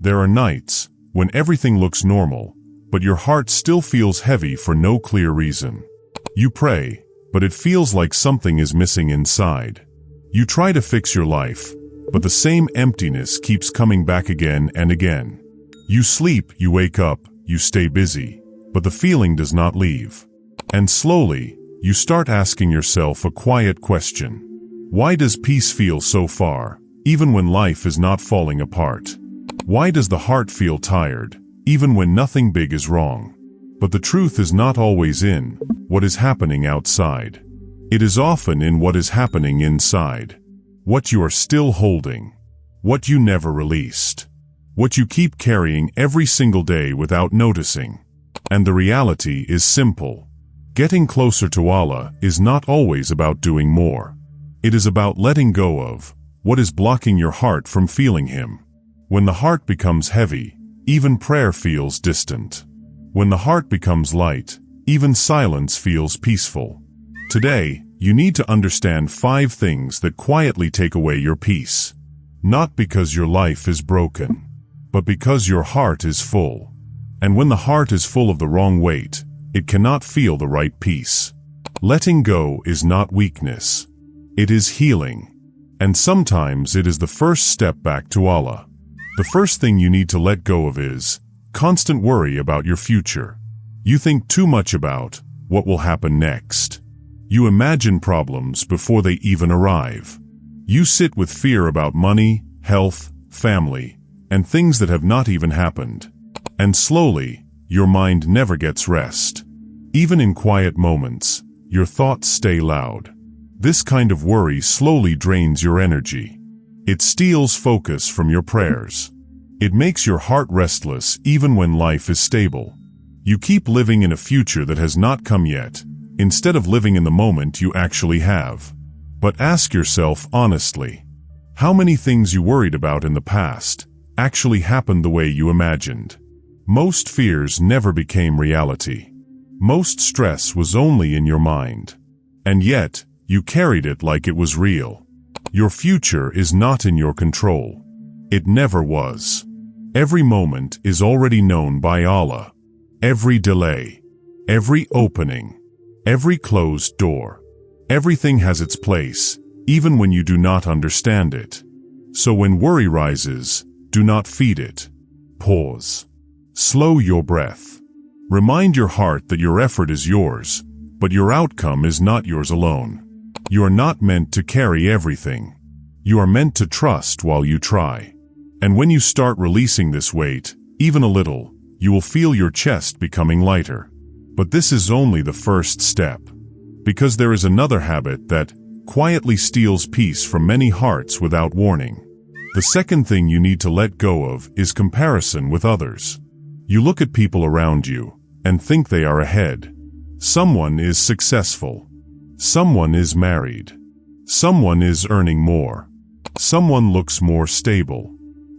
There are nights when everything looks normal, but your heart still feels heavy for no clear reason. You pray, but it feels like something is missing inside. You try to fix your life, but the same emptiness keeps coming back again and again. You sleep, you wake up, you stay busy, but the feeling does not leave. And slowly, you start asking yourself a quiet question. Why does peace feel so far, even when life is not falling apart? Why does the heart feel tired, even when nothing big is wrong? But the truth is not always in what is happening outside. It is often in what is happening inside. What you are still holding. What you never released. What you keep carrying every single day without noticing. And the reality is simple. Getting closer to Allah is not always about doing more. It is about letting go of what is blocking your heart from feeling Him. When the heart becomes heavy, even prayer feels distant. When the heart becomes light, even silence feels peaceful. Today, you need to understand 5 things that quietly take away your peace. Not because your life is broken, but because your heart is full. And when the heart is full of the wrong weight, it cannot feel the right peace. Letting go is not weakness. It is healing. And sometimes it is the first step back to Allah. The first thing you need to let go of is constant worry about your future. You think too much about what will happen next. You imagine problems before they even arrive. You sit with fear about money, health, family, and things that have not even happened. And slowly, your mind never gets rest. Even in quiet moments, your thoughts stay loud. This kind of worry slowly drains your energy. It steals focus from your prayers. It makes your heart restless even when life is stable. You keep living in a future that has not come yet, instead of living in the moment you actually have. But ask yourself honestly, how many things you worried about in the past actually happened the way you imagined? Most fears never became reality. Most stress was only in your mind. And yet, you carried it like it was real. Your future is not in your control. It never was. Every moment is already known by Allah. Every delay, every opening, every closed door. Everything has its place, even when you do not understand it. So when worry rises, do not feed it. Pause. Slow your breath. Remind your heart that your effort is yours, but your outcome is not yours alone. You are not meant to carry everything. You are meant to trust while you try. And when you start releasing this weight, even a little, you will feel your chest becoming lighter. But this is only the first step. Because there is another habit that quietly steals peace from many hearts without warning. The second thing you need to let go of is comparison with others. You look at people around you and think they are ahead. Someone is successful. Someone is married. Someone is earning more. Someone looks more stable.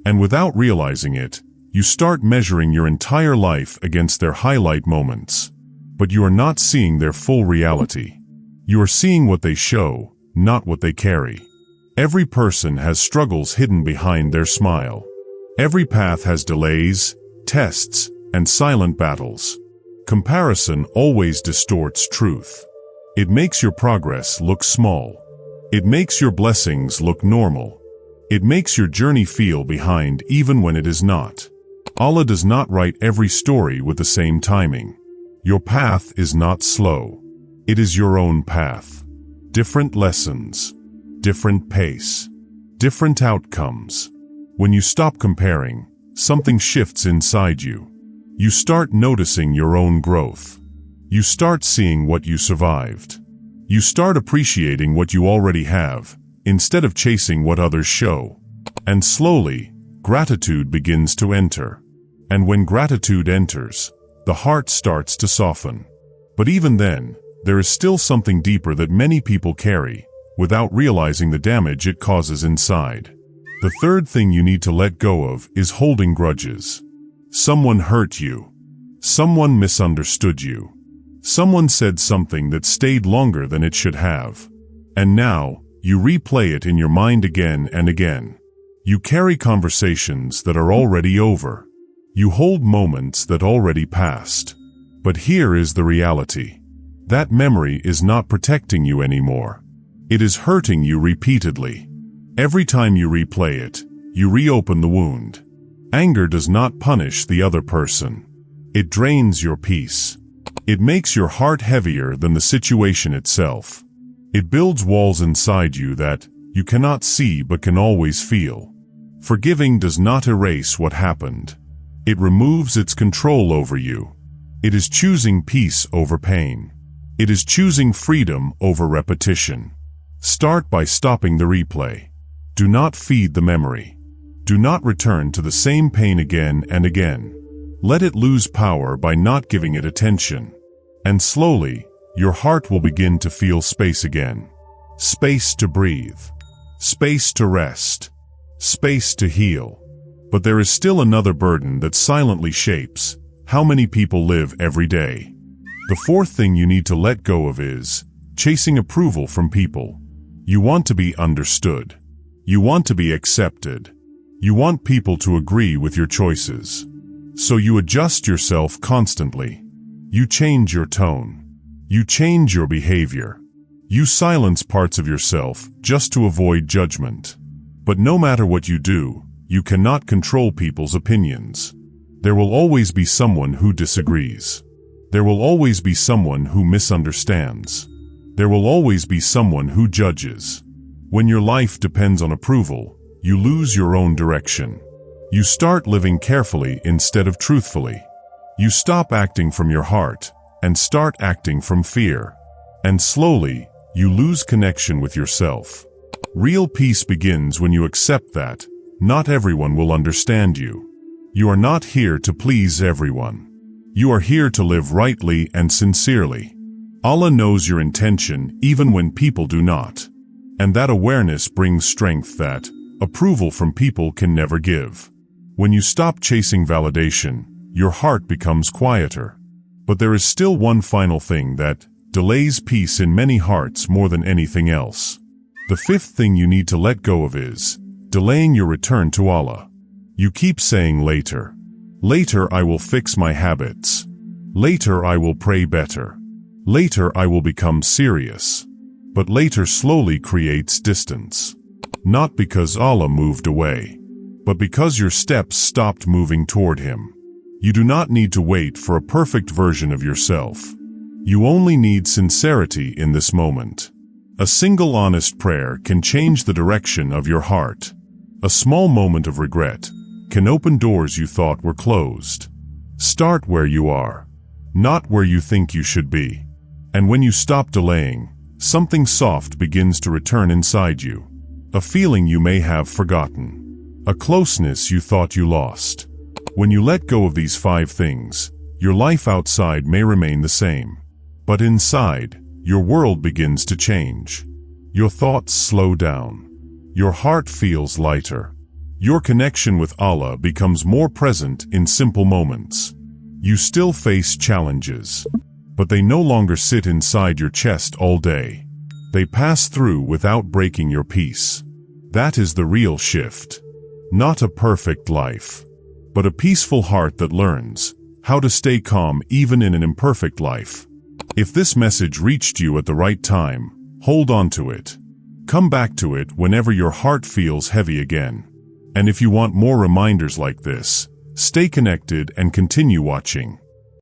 And without realizing it, you start measuring your entire life against their highlight moments. But you are not seeing their full reality. You are seeing what they show, not what they carry. Every person has struggles hidden behind their smile. Every path has delays, tests, and silent battles. Comparison always distorts truth. It makes your progress look small. It makes your blessings look normal. It makes your journey feel behind even when it is not. Allah does not write every story with the same timing. Your path is not slow. It is your own path. Different lessons, different pace, different outcomes. When you stop comparing, something shifts inside you. You start noticing your own growth. You start seeing what you survived. You start appreciating what you already have, instead of chasing what others show. And slowly, gratitude begins to enter. And when gratitude enters, the heart starts to soften. But even then, there is still something deeper that many people carry, without realizing the damage it causes inside. The third thing you need to let go of is holding grudges. Someone hurt you. Someone misunderstood you. Someone said something that stayed longer than it should have. And now, you replay it in your mind again and again. You carry conversations that are already over. You hold moments that already passed. But here is the reality. That memory is not protecting you anymore. It is hurting you repeatedly. Every time you replay it, you reopen the wound. Anger does not punish the other person. It drains your peace. It makes your heart heavier than the situation itself. It builds walls inside you that you cannot see but can always feel. Forgiving does not erase what happened. It removes its control over you. It is choosing peace over pain. It is choosing freedom over repetition. Start by stopping the replay. Do not feed the memory. Do not return to the same pain again and again. Let it lose power by not giving it attention. And slowly, your heart will begin to feel space again. Space to breathe. Space to rest. Space to heal. But there is still another burden that silently shapes how many people live every day. The fourth thing you need to let go of is chasing approval from people. You want to be understood. You want to be accepted. You want people to agree with your choices. So you adjust yourself constantly. You change your tone. You change your behavior. You silence parts of yourself just to avoid judgment. But no matter what you do, you cannot control people's opinions. There will always be someone who disagrees. There will always be someone who misunderstands. There will always be someone who judges. When your life depends on approval, you lose your own direction. You start living carefully instead of truthfully. You stop acting from your heart and start acting from fear. And slowly, you lose connection with yourself. Real peace begins when you accept that not everyone will understand you. You are not here to please everyone. You are here to live rightly and sincerely. Allah knows your intention even when people do not. And that awareness brings strength that approval from people can never give. When you stop chasing validation, your heart becomes quieter. But there is still one final thing that delays peace in many hearts more than anything else. The fifth thing you need to let go of is delaying your return to Allah. You keep saying later. Later I will fix my habits. Later I will pray better. Later I will become serious. But later slowly creates distance. Not because Allah moved away, but because your steps stopped moving toward Him. You do not need to wait for a perfect version of yourself. You only need sincerity in this moment. A single honest prayer can change the direction of your heart. A small moment of regret can open doors you thought were closed. Start where you are, not where you think you should be. And when you stop delaying, something soft begins to return inside you. A feeling you may have forgotten. A closeness you thought you lost. When you let go of these 5 things, your life outside may remain the same. But inside, your world begins to change. Your thoughts slow down. Your heart feels lighter. Your connection with Allah becomes more present in simple moments. You still face challenges, but they no longer sit inside your chest all day. They pass through without breaking your peace. That is the real shift. Not a perfect life, but a peaceful heart that learns how to stay calm even in an imperfect life. If this message reached you at the right time, hold on to it. Come back to it whenever your heart feels heavy again. And if you want more reminders like this, stay connected and continue watching.